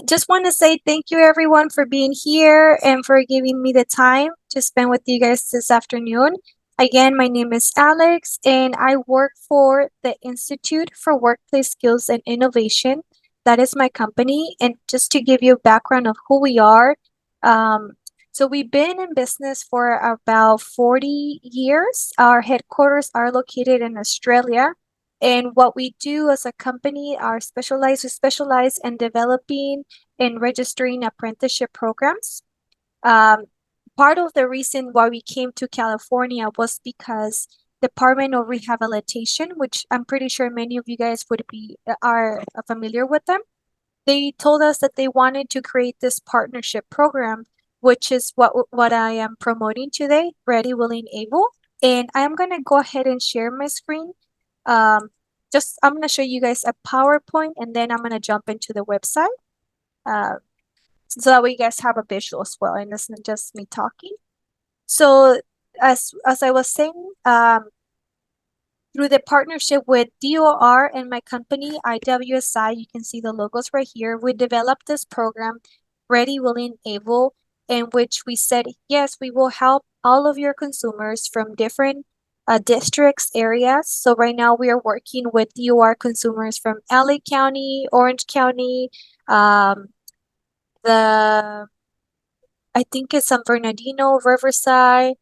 Just want to say thank you everyone for being here and for giving me the time to spend with you guys this afternoon. Again, my name is Alex and I work for the Institute for Workplace Skills and Innovation. That is my company. And just to give you a background of who we are, so we've been in business for about 40 years. Our headquarters are located in Australia. And what we do as a company we specialize in developing and registering apprenticeship programs. Um, Part of the reason why we came to California was because Department of Rehabilitation, which I'm pretty sure many of you guys are familiar with them. They told us that they wanted to create this partnership program, which is what I am promoting today, Ready, Willing, Able. And I'm gonna go ahead and share my screen. Um, I'm gonna show you guys a PowerPoint and then I'm gonna jump into the website. So that way you guys have a visual as well and it's not just me talking. So as I was saying, through the partnership with DOR and my company, IWSI, you can see the logos right here, we developed this program, Ready, Willing, Able, in which we said, yes, we will help all of your consumers from different districts, areas. So right now we are working with DOR consumers from LA County, Orange County, I think it's San Bernardino, Riverside,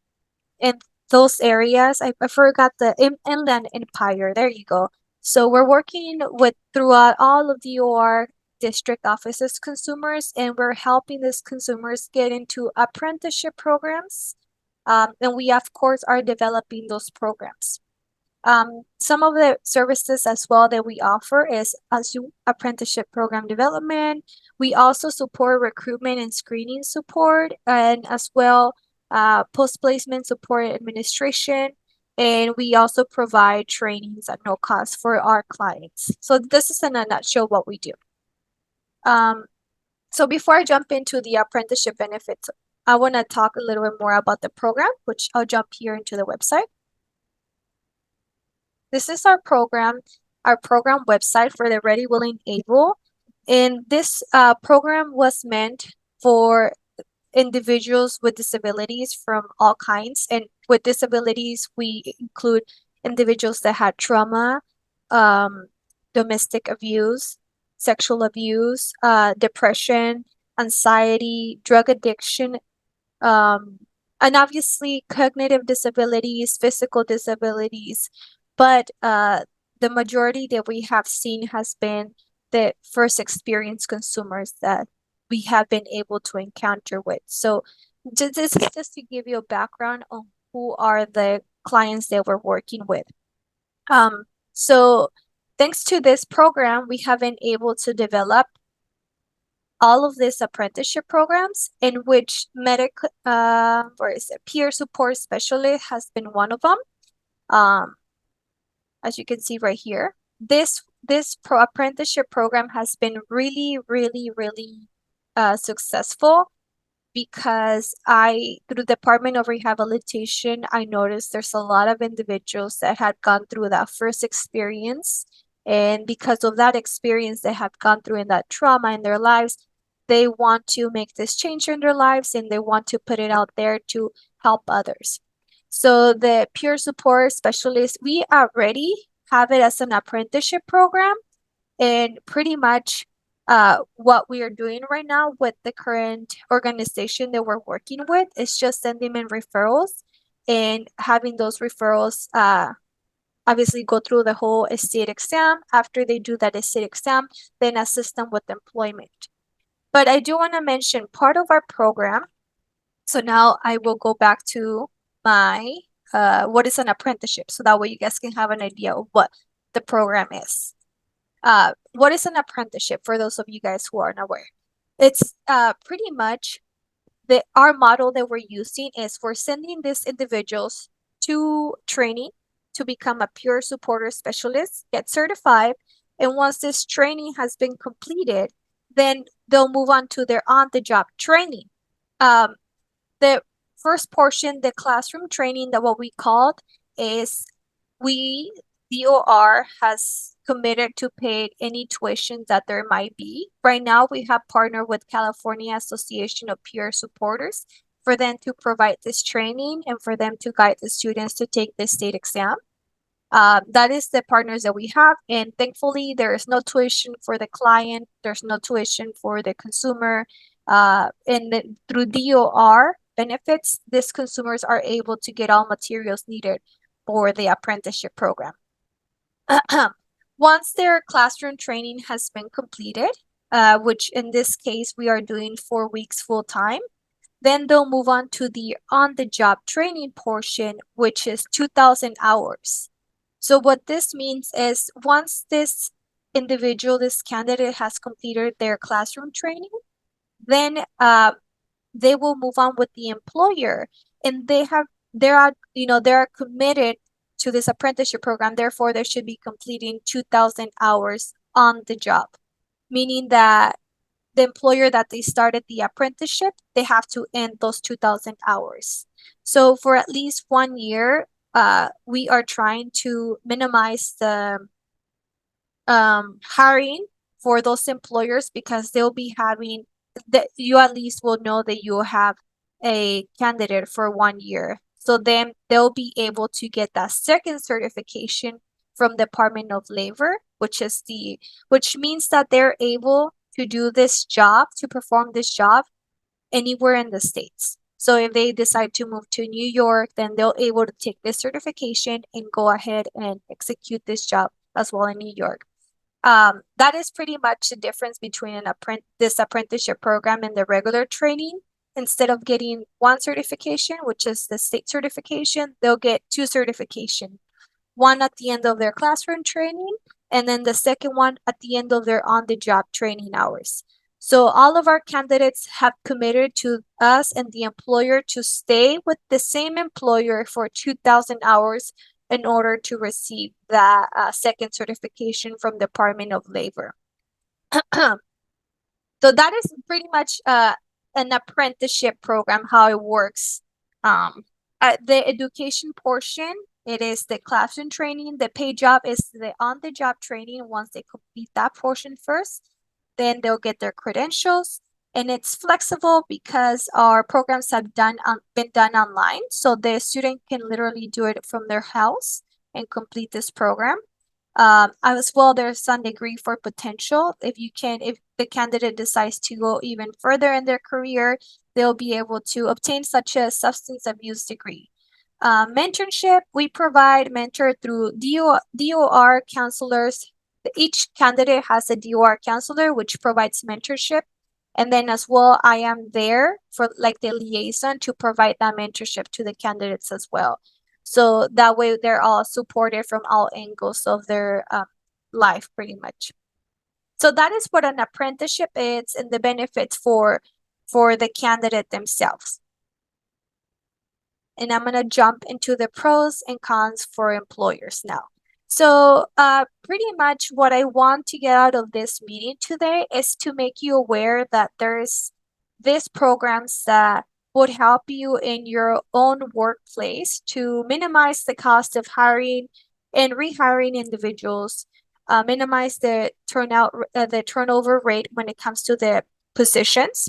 and those areas. I forgot the Inland Empire. There you go. So we're working with throughout all of the OR district offices consumers, and we're helping these consumers get into apprenticeship programs. And we, of course, are developing those programs. Some of the services as well that we offer is apprenticeship program development. We also support recruitment and screening support, and as well post-placement support administration. And we also provide trainings at no cost for our clients. So this is in a nutshell what we do. So before I jump into the apprenticeship benefits, I want to talk a little bit more about the program, which I'll jump here into the website. This is our program website for the Ready, Willing, Able. And this program was meant for individuals with disabilities from all kinds. And with disabilities, we include individuals that had trauma, domestic abuse, sexual abuse, depression, anxiety, drug addiction, and obviously cognitive disabilities, physical disabilities. But the majority that we have seen has been the first experience consumers that we have been able to encounter with. So this is just to give you a background on who are the clients that we're working with. So thanks to this program, we have been able to develop all of these apprenticeship programs in which peer support specialist has been one of them. As you can see right here, this apprenticeship program has been really successful because through the Department of Rehabilitation, I noticed there's a lot of individuals that had gone through that first experience. And because of that experience they have gone through in that trauma in their lives, they want to make this change in their lives and they want to put it out there to help others. So the peer support specialist, we already have it as an apprenticeship program, and pretty much what we are doing right now with the current organization that we're working with is just sending in referrals and having those referrals obviously go through the whole state exam. After they do that state exam, then assist them with employment. But I do want to mention part of our program. So now I will go back to my what is an apprenticeship, so that way you guys can have an idea of what the program is. What is an apprenticeship for those of you guys who aren't aware? It's pretty much our model that we're using is we're sending these individuals to training to become a peer supporter specialist, get certified, and once this training has been completed, then they'll move on to their on-the-job training. The first portion, the classroom training, that what we called is DOR has committed to pay any tuition that there might be. Right now, we have partnered with California Association of Peer Supporters for them to provide this training and for them to guide the students to take the state exam. That is the partners that we have, and thankfully there is no tuition for the client, there's no tuition for the consumer, through DOR benefits, these consumers are able to get all materials needed for the apprenticeship program. Once their classroom training has been completed, which in this case we are doing 4 weeks full time, then they'll move on to the on-the-job training portion, which is 2,000 hours. So what this means is once this individual, this candidate has completed their classroom training, then they will move on with the employer, and they are committed to this apprenticeship program. Therefore, they should be completing 2,000 hours on the job, meaning that the employer that they started the apprenticeship, they have to end those 2,000 hours. So for at least 1 year, we are trying to minimize the hiring for those employers, because they'll be having that you at least will know that you have a candidate for 1 year. So then they'll be able to get that second certification from Department of Labor, which means that they're able to do this job, to perform this job anywhere in the States. So if they decide to move to New York, then they'll able to take this certification and go ahead and execute this job as well in New York. That is pretty much the difference between this apprenticeship program and the regular training. Instead of getting 1 certification, which is the state certification, they'll get 2 certifications. 1 at the end of their classroom training, and then the second one at the end of their on-the-job training hours. So all of our candidates have committed to us and the employer to stay with the same employer for 2,000 hours in order to receive the second certification from Department of Labor. So that is pretty much an apprenticeship program, how it works. The education portion, it is the classroom training. The paid job is the on-the-job training. Once they complete that portion first, then they'll get their credentials. And it's flexible because our programs have been done online. So the student can literally do it from their house and complete this program. As well, there's some degree for potential. If the candidate decides to go even further in their career, they'll be able to obtain such a substance abuse degree. Mentorship, we provide mentor through DOR counselors. Each candidate has a DOR counselor, which provides mentorship. And then as well, I am there for like the liaison to provide that mentorship to the candidates as well. So that way they're all supported from all angles of their life pretty much. So that is what an apprenticeship is and the benefits for the candidate themselves. And I'm going to jump into the pros and cons for employers now. So pretty much what I want to get out of this meeting today is to make you aware that there's these programs that would help you in your own workplace to minimize the cost of hiring and rehiring individuals, minimize the turnover rate when it comes to the positions,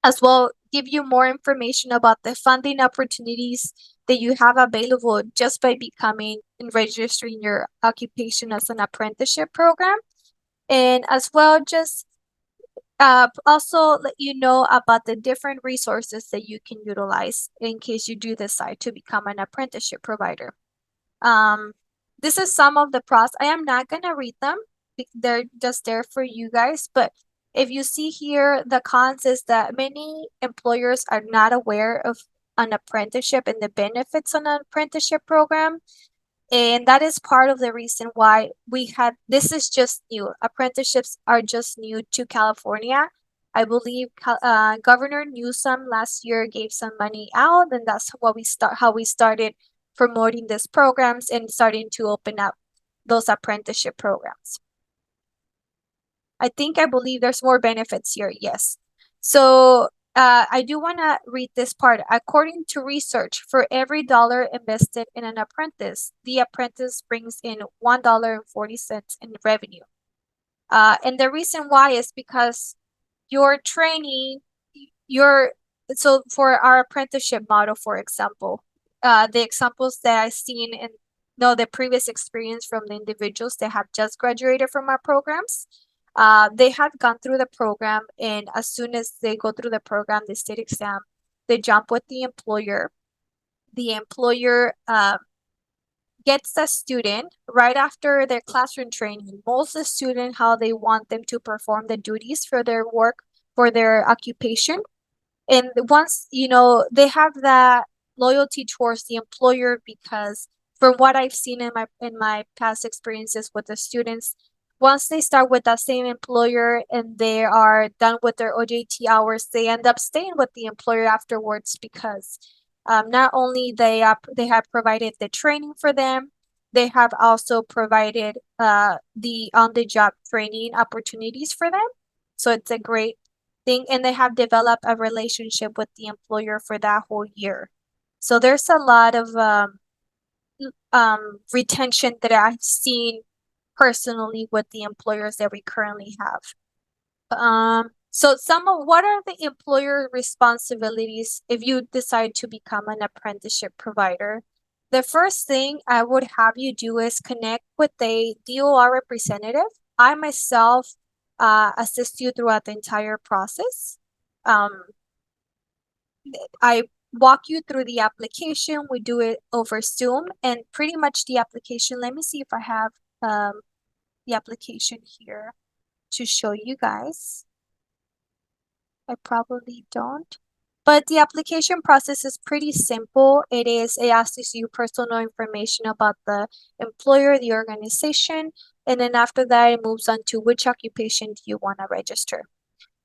as well give you more information about the funding opportunities that you have available just by becoming and registering your occupation as an apprenticeship program. And as well, just also let you know about the different resources that you can utilize in case you do decide to become an apprenticeship provider. This is some of the pros. I am not going to read them. They're just there for you guys. But if you see here, the cons is that many employers are not aware of an apprenticeship and the benefits on an apprenticeship program. And that is part of the reason why this is just new. Apprenticeships are just new to California. I believe Governor Newsom last year gave some money out, and that's how we started promoting these programs and starting to open up those apprenticeship programs. I believe there's more benefits here, yes. So I do want to read this part. According to research, for every dollar invested in an apprentice, the apprentice brings in $1.40 in revenue. And the reason why is because your training, so for our apprenticeship model, for example, the examples that I've seen in the previous experience from the individuals that have just graduated from our programs, they have gone through the program, and as soon as they go through the program, the state exam, they jump with the employer. The employer gets the student right after their classroom training, molds the student how they want them to perform the duties for their work, for their occupation. And once, they have that loyalty towards the employer, because from what I've seen in my past experiences with the students, once they start with that same employer and they are done with their OJT hours, they end up staying with the employer afterwards, because not only they have provided the training for them, they have also provided the on-the-job training opportunities for them. So it's a great thing, and they have developed a relationship with the employer for that whole year. So there's a lot of retention that I've seen personally with the employers that we currently have. So what are the employer responsibilities if you decide to become an apprenticeship provider? The first thing I would have you do is connect with a DOR representative. I myself assist you throughout the entire process. I walk you through the application. We do it over Zoom, and pretty much the application, let me see if I have the application here to show you guys. I probably don't. But the application process is pretty simple. It asks you personal information about the employer, the organization, and then after that, it moves on to which occupation do you want to register.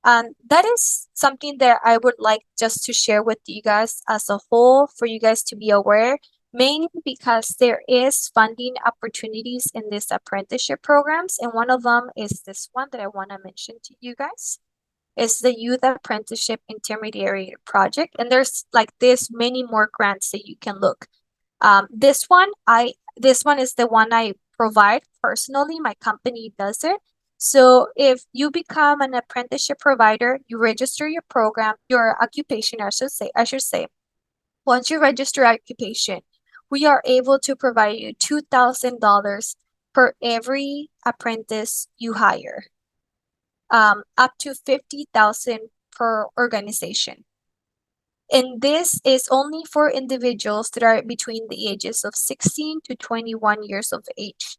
That is something that I would like just to share with you guys as a whole, for you guys to be aware, mainly because there is funding opportunities in these apprenticeship programs, and one of them is this one that I want to mention to you guys. It's the Youth Apprenticeship Intermediary Project, and there's like this many more grants that you can look. This one is the one I provide personally. My company does it. So if you become an apprenticeship provider, you register your program, your occupation, I should say. Once you register occupation, we are able to provide you $2,000 per every apprentice you hire. Up to 50,000 per organization. And this is only for individuals that are between the ages of 16 to 21 years of age.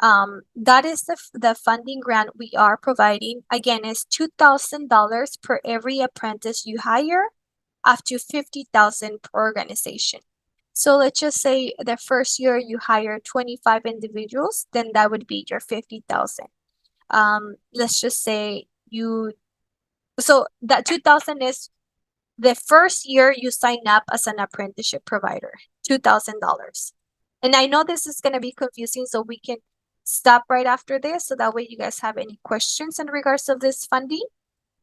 That is the funding grant we are providing. Again, is $2,000 per every apprentice you hire, up to 50,000 per organization. So let's just say the first year you hire 25 individuals, then that would be your 50,000. Let's just say so that 2,000 is the first year you sign up as an apprenticeship provider, $2,000. And I know this is going to be confusing, so we can stop right after this, so that way you guys have any questions in regards of this funding.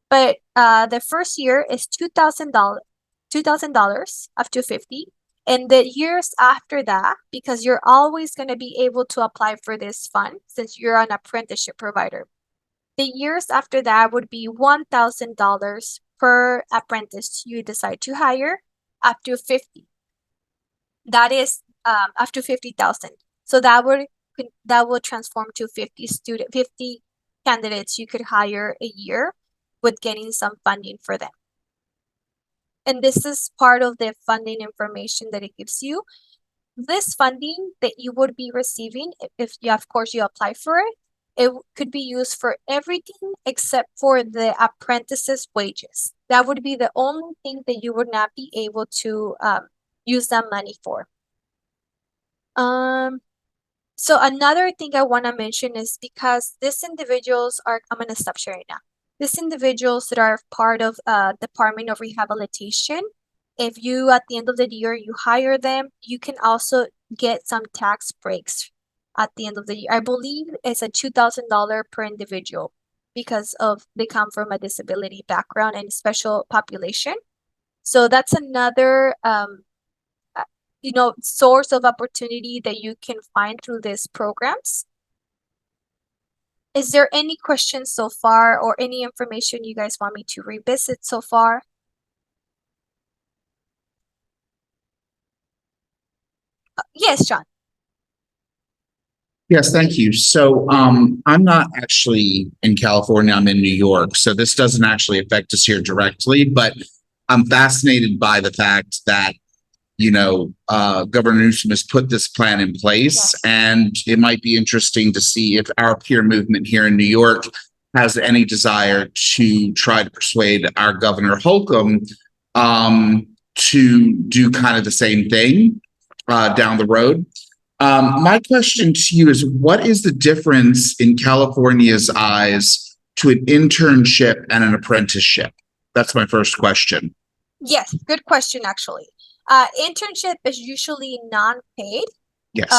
But the first year is $2,000 up to 50. And the years after that, because you're always going to be able to apply for this fund since you're an apprenticeship provider, the years after that would be $1,000 per apprentice you decide to hire, up to 50. That is up to 50,000. So that will transform to 50 candidates you could hire a year with getting some funding for them. And this is part of the funding information that it gives you. This funding that you would be receiving, if you, of course, you apply for it, it could be used for everything except for the apprentice's wages. That would be the only thing that you would not be able to use that money for. So another thing I want to mention is, because these individuals are, I'm going to stop sharing now. These individuals that are part of Department of Rehabilitation, if you, at the end of the year, you hire them, you can also get some tax breaks at the end of the year. I believe it's a $2,000 per individual, because they come from a disability background and special population. So that's another source of opportunity that you can find through these programs. Is there any questions so far or any information you guys want me to revisit so far? Yes, John. Yes, thank you. So I'm not actually in California, I'm in New York, so this doesn't actually affect us here directly, but I'm fascinated by the fact that, Governor Newsom has put this plan in place, and it might be interesting to see if our peer movement here in New York has any desire to try to persuade our Governor Holcomb to do kind of the same thing down the road. My question to you is, what is the difference in California's eyes to an internship and an apprenticeship? That's my first question. Yes, good question, actually. Internship is usually non-paid. Yes.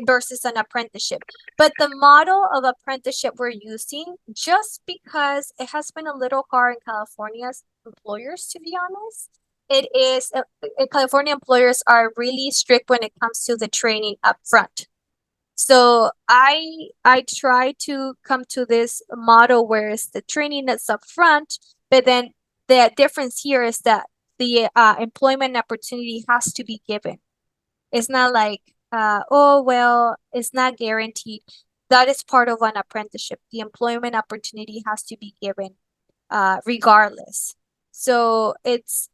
Versus an apprenticeship. But the model of apprenticeship we're using, just because it has been a little hard in California's employers, to be honest, it is California employers are really strict when it comes to the training up front. So I try to come to this model where it's the training that's up front, but then the difference here is that the employment opportunity has to be given. It's not like oh, well, it's not guaranteed. That is part of an apprenticeship. The employment opportunity has to be given regardless. So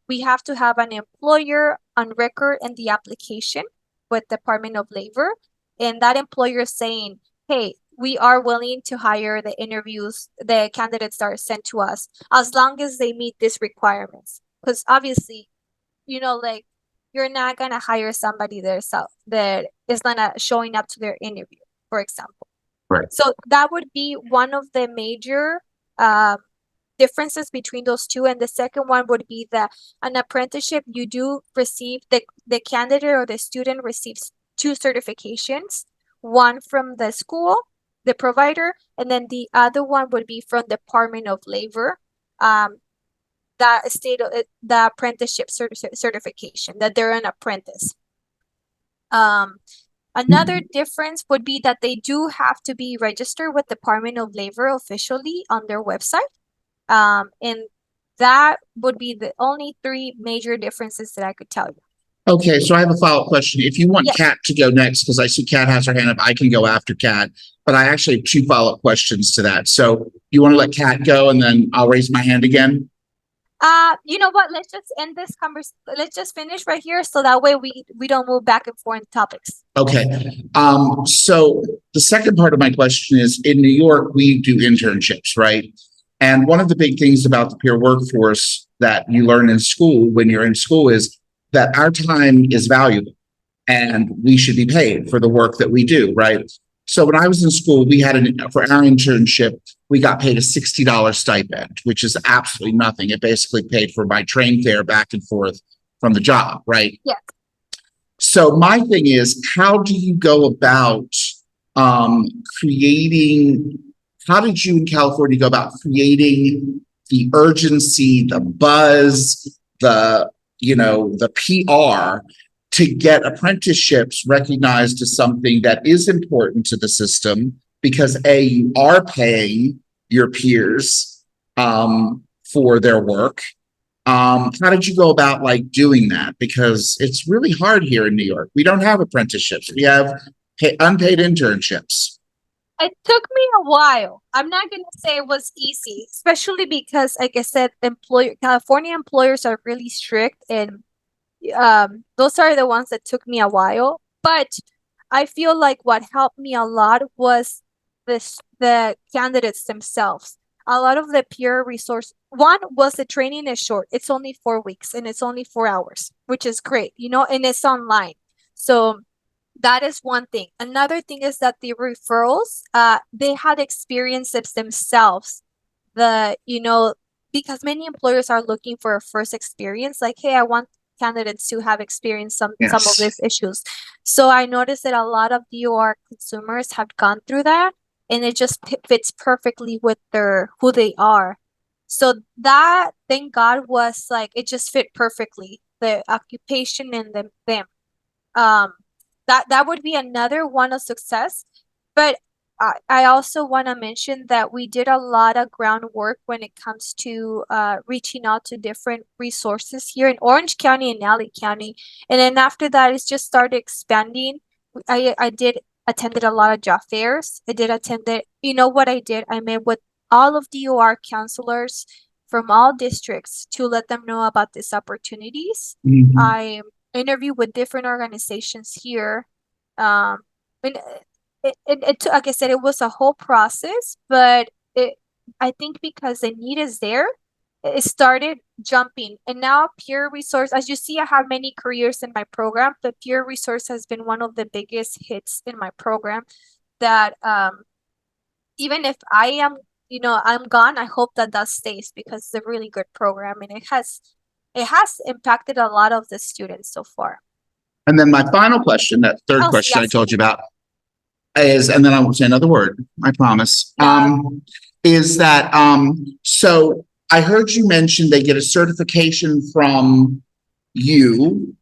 we have to have an employer on record in the application with Department of Labor, and that employer is saying, hey, we are willing to hire the candidates that are sent to us, as long as they meet these requirements. Because obviously, like, you're not gonna hire somebody that is not showing up to their interview, for example. Right. So that would be one of the major differences between those two. And the second one would be that an apprenticeship, you do receive the candidate or the student receives 2 certifications, one from the school, the provider, and then the other one would be from Department of Labor. That state of the apprenticeship certification, that they're an apprentice. Another difference would be that they do have to be registered with Department of Labor officially on their website. And that would be the only 3 major differences that I could tell you. Okay, so I have a follow-up question. If you want Kat to go next, because I see Kat has her hand up, I can go after Kat, but I actually have 2 follow-up questions to that. So you want to let Kat go, and then I'll raise my hand again? You know what? Let's just end this conversation. Let's just finish right here, so that way we don't move back and forth in topics. Okay. So the second part of my question is, in New York, we do internships, right? And one of the big things about the peer workforce that you learn in school when you're in school is that our time is valuable and we should be paid for the work that we do, right? So when I was in school, we had for our internship, we got paid a $60 stipend, which is absolutely nothing. It basically paid for my train fare back and forth from the job, right? Yeah. So my thing is, how do you go about how did you in California go about creating the urgency, the buzz, the PR to get apprenticeships recognized as something that is important to the system, because you are paying your peers for their work. How did you go about doing that? Because it's really hard here in New York. We don't have apprenticeships. We have unpaid internships. It took me a while. I'm not going to say it was easy, especially because, like I said, California employers are really strict, and those are the ones that took me a while. But I feel like what helped me a lot was the candidates themselves. A lot of the peer resource. One was the training is short. It's only 4 weeks and it's only 4 hours, which is great, and it's online. So that is one thing. Another thing is that the referrals, they had experiences themselves. Because many employers are looking for a first experience, like, hey, I want candidates to have experienced some of these issues. So I noticed that a lot of DOR consumers have gone through that. and it just fits perfectly with who they are. So that, thank God, was like it just fit perfectly, the occupation and them. That would be another one of success. But I also want to mention that we did a lot of groundwork when it comes to reaching out to different resources here in Orange County and LA County. And then after that, it's just started expanding. I did attended a lot of job fairs. I did attended, you know what I did? I met with all of DOR counselors from all districts to let them know about these opportunities. Mhm. I interviewed with different organizations here. And like I said, it was a whole process, but I think because the need is there, it started jumping. And now peer resource, as you see, I have many careers in my program, but peer resource has been one of the biggest hits in my program that even if I am, I'm gone, I hope that stays because it's a really good program and it has impacted a lot of the students so far. And then my final question, that third Oh, question I yes. told you about is, and then I won't say another word, I promise. Yeah. Is that, so I heard you mention they get a certification from you,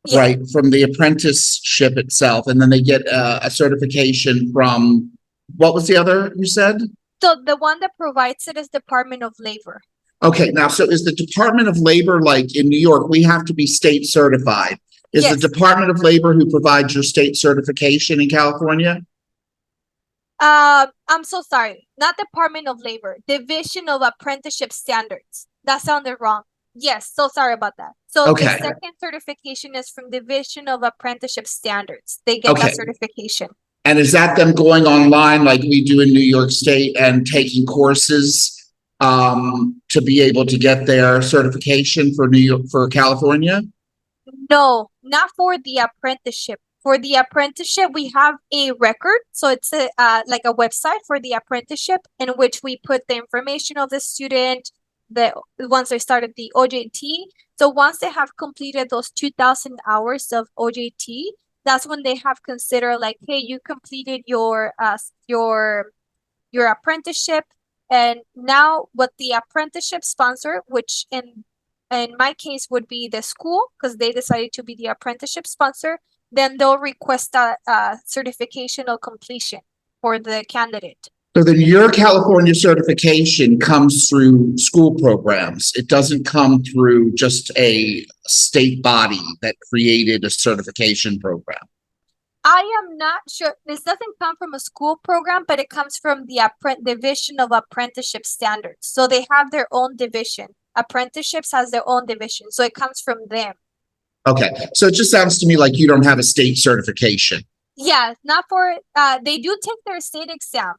Yeah. right, from the apprenticeship itself, and then they get a certification from, what was the other you said? So the one that provides it is Department of Labor. Okay, now, so is the Department of Labor, like in New York, we have to be state certified? Is Yes. the Department of Labor who provides your state certification in California? I'm so sorry. Not Department of Labor, Division of Apprenticeship Standards. That sounded wrong. Yes, so sorry about that. So Okay. the second certification is from Division of Apprenticeship Standards. They get Okay. that certification. And is that them going online like we do in New York State and taking courses to be able to get their certification for California? No, not for the apprenticeship. For the apprenticeship, we have a record. So it's like a website for the apprenticeship in which we put the information of the student, once they started the OJT. So once they have completed those 2,000 hours of OJT, that's when they have considered like, hey, you completed your apprenticeship. And now what the apprenticeship sponsor, which in my case would be the school, because they decided to be the apprenticeship sponsor, then they'll request a certification of completion for the candidate. So then your California certification comes through school programs. It doesn't come through just a state body that created a certification program. I am not sure. This doesn't come from a school program, but it comes from the Division of Apprenticeship Standards. So they have their own division. Apprenticeships has their own division. So it comes from them. Okay. So it just sounds to me like you don't have a state certification. Yeah, not for, they do take their state exam.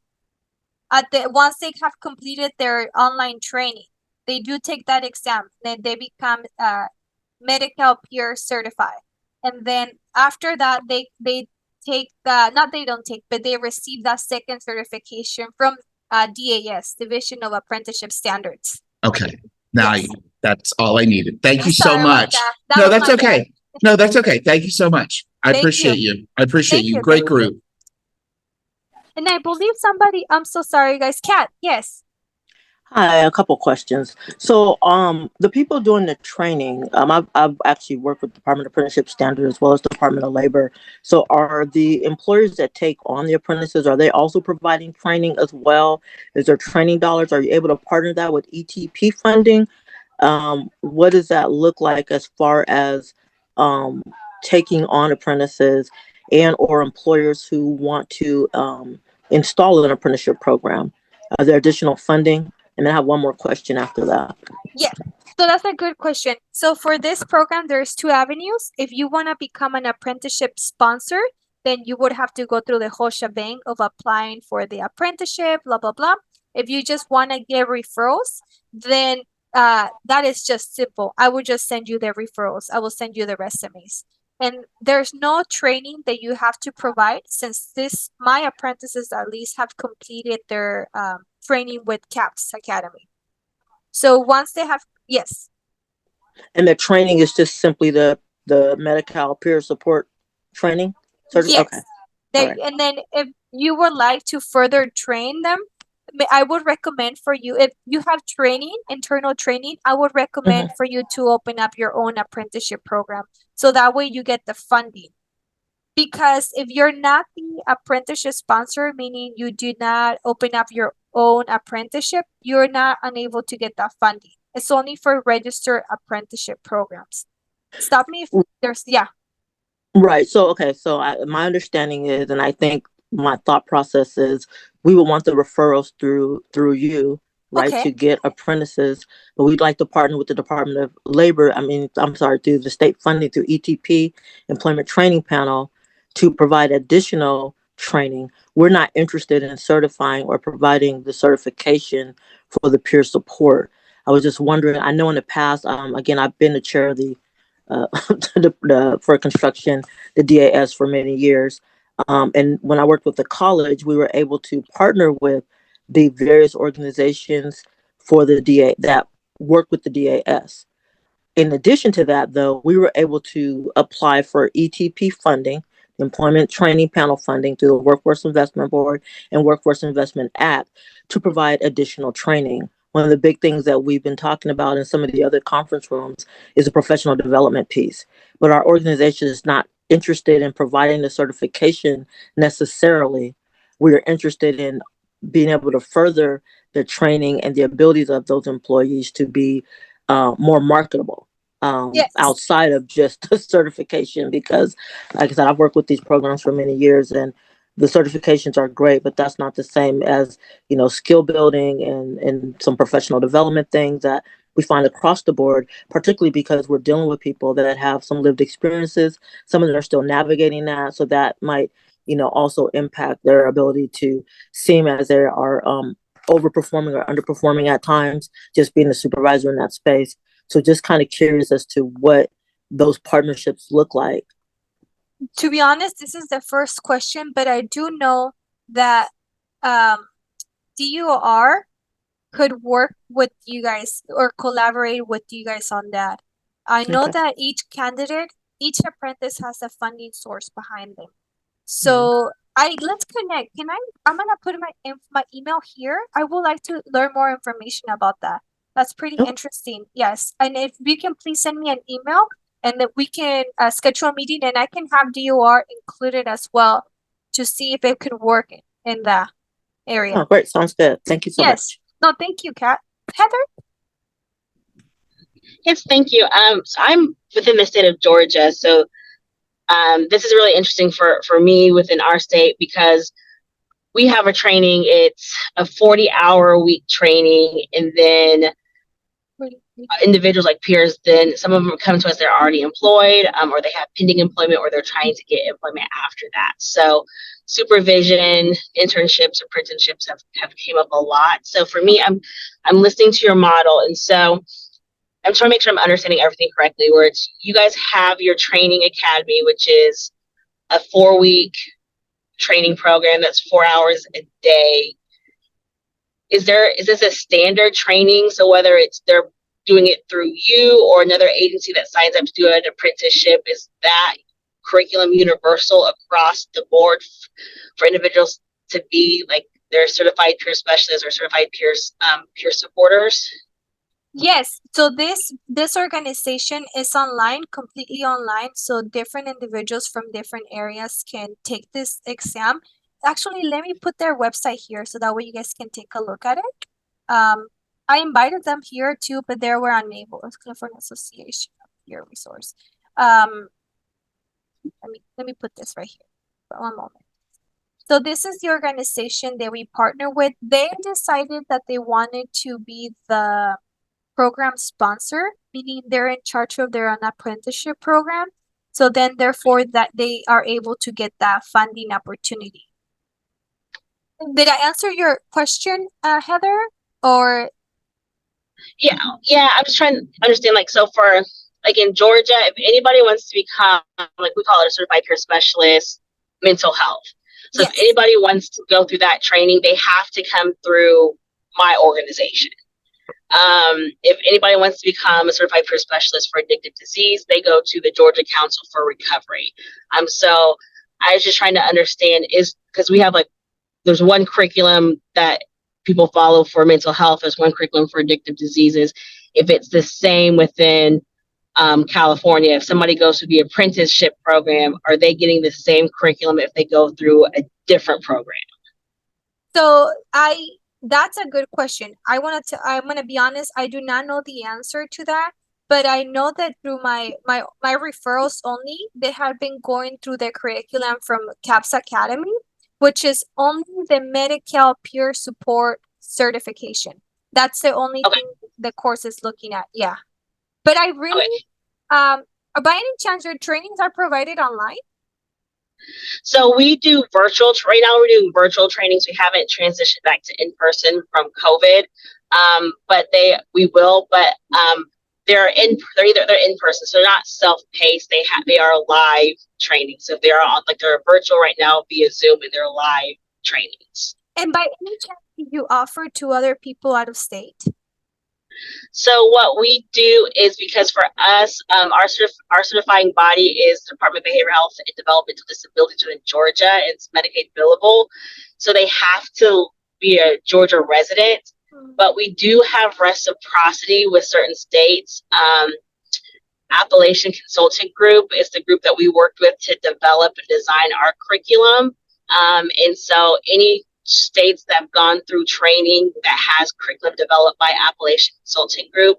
Once they have completed their online training, they do take that exam. Then they become medical peer certified. And then after that, they take but they receive that second certification from DAS, Division of Apprenticeship Standards. Okay. Now Yes. that's all I needed. Thank you so Sorry about much. that. No, that's okay. No, that's okay. Thank you so much. I Thank appreciate you. I appreciate Thank you. you. Great Thank group. And I believe I'm so sorry, guys. Kat, yes. Hi, a couple questions. So, the people doing the training, I've actually worked with Department of Apprenticeship Standards as well as Department of Labor. So, are the employers that take on the apprentices, are they also providing training as well? Is there training dollars? Are you able to partner that with ETP funding? What does that look like as far as taking on apprentices and or employers who want to install an apprenticeship program? Are there additional funding? And then I have one more question after that. Yeah, so that's a good question. So for this program, there's two avenues. If you want to become an apprenticeship sponsor, then you would have to go through the whole shebang of applying for the apprenticeship, blah, blah, blah. If you just want to get referrals, then that is just simple. I will just send you the referrals. I will send you the resumes. And there's no training that you have to provide since my apprentices at least have completed their training with CAPS Academy. So once they have, yes. And the training is just simply the medical peer support training? Yes. Okay. And then if you would like to further train them, I would recommend for you, if you have training, internal training, I would recommend for you to open up your own apprenticeship program. So that way you get the funding. Because if you're not the apprenticeship sponsor, meaning you do not open up your own apprenticeship, you're not unable to get that funding. It's only for registered apprenticeship programs. Stop me if there's, yeah. Right. So, okay. So my understanding is, and I think my thought process is, we would want the referrals through you, right, Okay. to get apprentices, but we'd like to partner with the Department of Labor. I'm sorry, through the state funding through ETP, Employment Training Panel, to provide additional training. We're not interested in certifying or providing the certification for the peer support. I was just wondering, I know in the past, again, I've been the chair of the for construction, the DAS for many years. And when I worked with the college, we were able to partner with the various organizations for the DA that work with the DAS. In addition to that, though, we were able to apply for ETP funding, Employment Training Panel funding through the Workforce Investment Board and Workforce Investment Act to provide additional training. One of the big things that we've been talking about in some of the other conference rooms is the professional development piece. But our organization is not interested in providing the certification necessarily. We're interested in being able to further the training and the abilities of those employees to be more marketable Yes. outside of just the certification. Because, like I said, I've worked with these programs for many years, and the certifications are great, but that's not the same as, skill building and some professional development things that we find across the board, particularly because we're dealing with people that have some lived experiences. Some of them are still navigating that, so that might, also impact their ability to seem as they are overperforming or underperforming at times, just being a supervisor in that space. So just kind of curious as to what those partnerships look like. To be honest, this is the first question, but I do know that DOR could work with you guys or collaborate with you guys on that. I know Okay. that each apprentice has a funding source behind them. So let's connect. I'm gonna put my email here. I would like to learn more information about that. That's pretty interesting. Yes. And if you can please send me an email, and then we can schedule a meeting, and I can have DOR included as well to see if it could work in that area. Oh, great. Sounds good. Thank you so much. No, thank you, Kat. Heather? Yes, thank you. So I'm within the state of Georgia. So this is really interesting for me within our state, because we have a training. It's a 40-hour-a-week training, and then individuals like peers, then some of them come to us, they're already employed, or they have pending employment, or they're trying to get employment after that. So supervision, internships, apprenticeships have came up a lot. So for me, I'm listening to your model, and so I'm trying to make sure I'm understanding everything correctly, where it's, you guys have your training academy, which is a 4-week training program that's 4 hours a day. Is this a standard training? So whether it's they're doing it through you or another agency that signs up to do an apprenticeship, is that curriculum universal across the board for individuals to be like their certified peer specialists or certified peer supporters? Yes. So this organization is online, completely online. So different individuals from different areas can take this exam. Actually, let me put their website here so that way you guys can take a look at it. I invited them here too, but they were unable. It's California Association of Peer Resource. Let me put this right here for one moment. So this is the organization that we partner with. They decided that they wanted to be the program sponsor, meaning they're in charge of their own apprenticeship program. So then therefore that they are able to get that funding opportunity. Did I answer your question, Heather? Or Yeah. I'm just trying to understand, like, so for like in Georgia, if anybody wants to become, like, we call it a certified peer specialist, mental health. So yes. if anybody wants to go through that training, they have to come through my organization. If anybody wants to become a certified peer specialist for addictive disease, they go to the Georgia Council for Recovery. So I was just trying to understand, is because we have like there's one curriculum that people follow for mental health, there's one curriculum for addictive diseases. If it's the same within California, if somebody goes through the apprenticeship program, are they getting the same curriculum if they go through a different program? So that's a good question. I'm gonna be honest, I do not know the answer to that, but I know that through my referrals only, they have been going through the curriculum from CAPS Academy, which is only the medical peer support certification. That's the only thing the course is looking at. Yeah. But I really, by any chance, your trainings are provided online? So we do virtual. Right now, we're doing virtual trainings. We haven't transitioned back to in person from COVID, but we will. But they're in person, so they're not self-paced. They are live trainings. So they're on they're virtual right now via Zoom, and they're live trainings. And by any chance, do you offer to other people out of state? So what we do is, because for us, our certifying body is the Department of Behavioral Health and Developmental Disabilities within Georgia. It's Medicaid billable, so they have to be a Georgia resident. But we do have reciprocity with certain states. Appalachian Consulting Group is the group that we worked with to develop and design our curriculum. And so any states that have gone through training that has curriculum developed by Appalachian Consulting Group,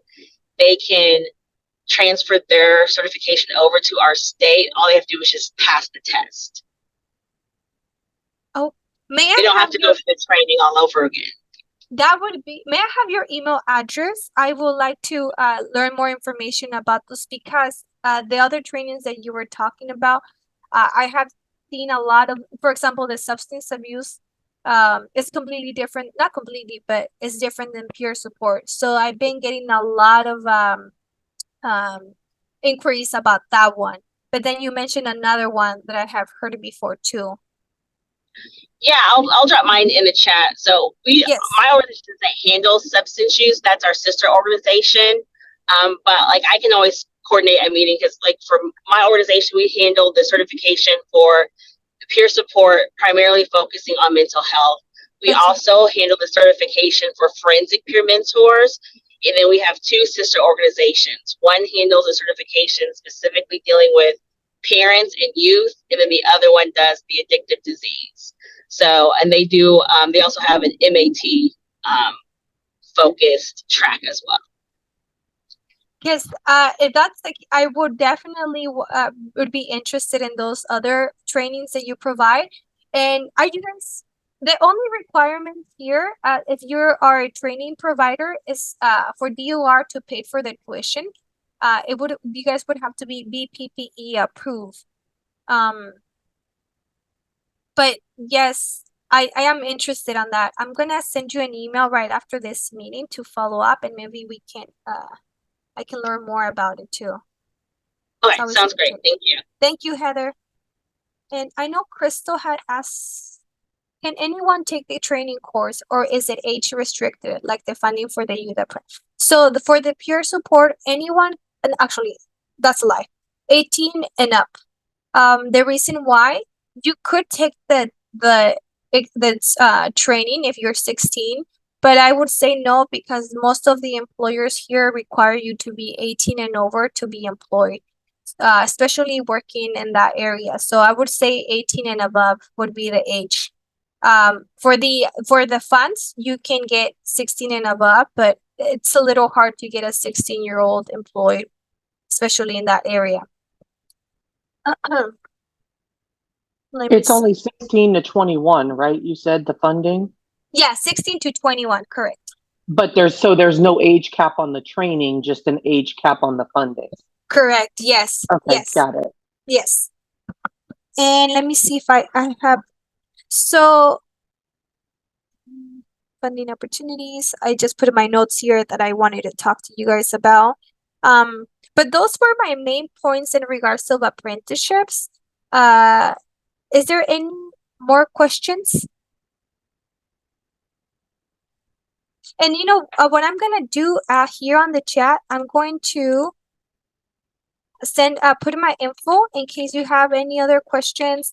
they can transfer their certification over to our state. All they have to do is just pass the test. Oh, they don't have to go through the training all over again. That would be, may I have your email address? I would like to learn more information about this, because the other trainings that you were talking about, I have seen a lot of, for example, the substance abuse is completely different, not completely, but it's different than peer support. So I've been getting a lot of inquiries about that one. But then you mentioned another one that I have heard before too. Yeah, I'll drop mine in the chat. So my organization that handles substance use, that's our sister organization. But I can always coordinate a meeting, because for my organization, we handle the certification for peer support, primarily focusing on mental health. We also handle the certification for forensic peer mentors. And then we have two sister organizations. One handles a certification specifically dealing with parents and youth, and then the other one does the addictive disease. So, and they do, they also have an MAT focused track as well. Yes, if that's I would definitely would be interested in those other trainings that you provide. And are you guys, the only requirement here, if you are a training provider, is for DOR to pay for the tuition. You guys would have to be BPPE approved. But yes, I am interested on that. I'm gonna send you an email right after this meeting to follow up, and maybe we can I can learn more about it too. Okay, sounds great. Thank you. Thank you, Heather. And I know Crystal had asked, can anyone take the training course, or is it age restricted, like the funding for the youth apprentice? So for the peer support, anyone, and actually that's a lie, 18 and up. The reason why, you could take the training if you're 16, but I would say no, because most of the employers here require you to be 18 and over to be employed, especially working in that area. So I would say 18 and above would be the age. For the funds, you can get 16 and above, but it's a little hard to get a 16-year-old employed, especially in that area. It's only 16 to 21, right? You said the funding? Yeah, 16 to 21, correct. But there's no age cap on the training, just an age cap on the funding. Correct. Yes. Okay, yes. Got it. Yes. And let me see if I have, so funding opportunities. I just put in my notes here that I wanted to talk to you guys about. But those were my main points in regards to apprenticeships. Is there any more questions? And you know what I'm gonna do here on the chat, I'm going to send put in my info in case you have any other questions.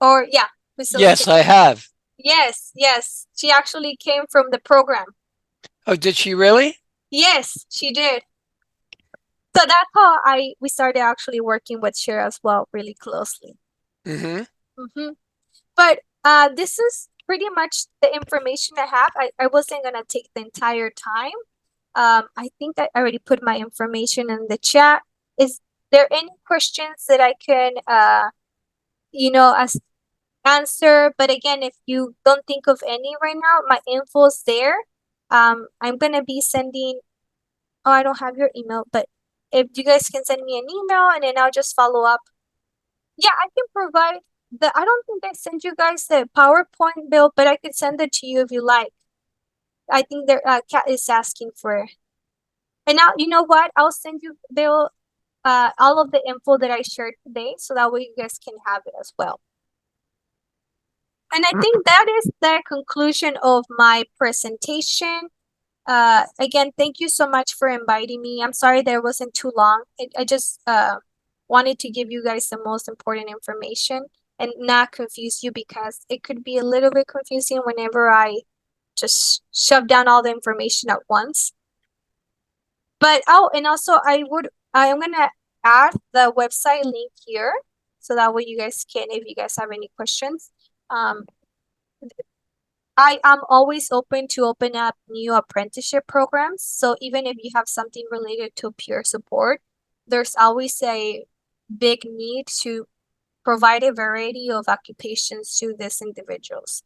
Or yeah, Yes, facilitate. I have. Yes, yes. She actually came from the program. Oh, did she really? Yes, she did. So that's how we started actually working with Cher as well, really closely. Mm-hmm. Mm-hmm. But this is pretty much the information I have. I wasn't gonna take the entire time. I think I already put my information in the chat. Is there any questions that I can answer? But again, if you don't think of any right now, my info's there. I'm gonna be sending. Oh, I don't have your email, but if you guys can send me an email and then I'll just follow up. Yeah, I can provide I don't think I sent you guys the PowerPoint bill, but I could send it to you if you like. I think Kat is asking for. And now, you know what? I'll send you, Bill, all of the info that I shared today, so that way you guys can have it as well. And I think that is the conclusion of my presentation. Again, thank you so much for inviting me. I'm sorry that it wasn't too long. I just wanted to give you guys the most important information and not confuse you, because it could be a little bit confusing whenever I just shove down all the information at once. But and also I'm gonna add the website link here, so that way you guys can, if you guys have any questions. I am always open to open up new apprenticeship programs. So even if you have something related to peer support, there's always a big need to provide a variety of occupations to these individuals.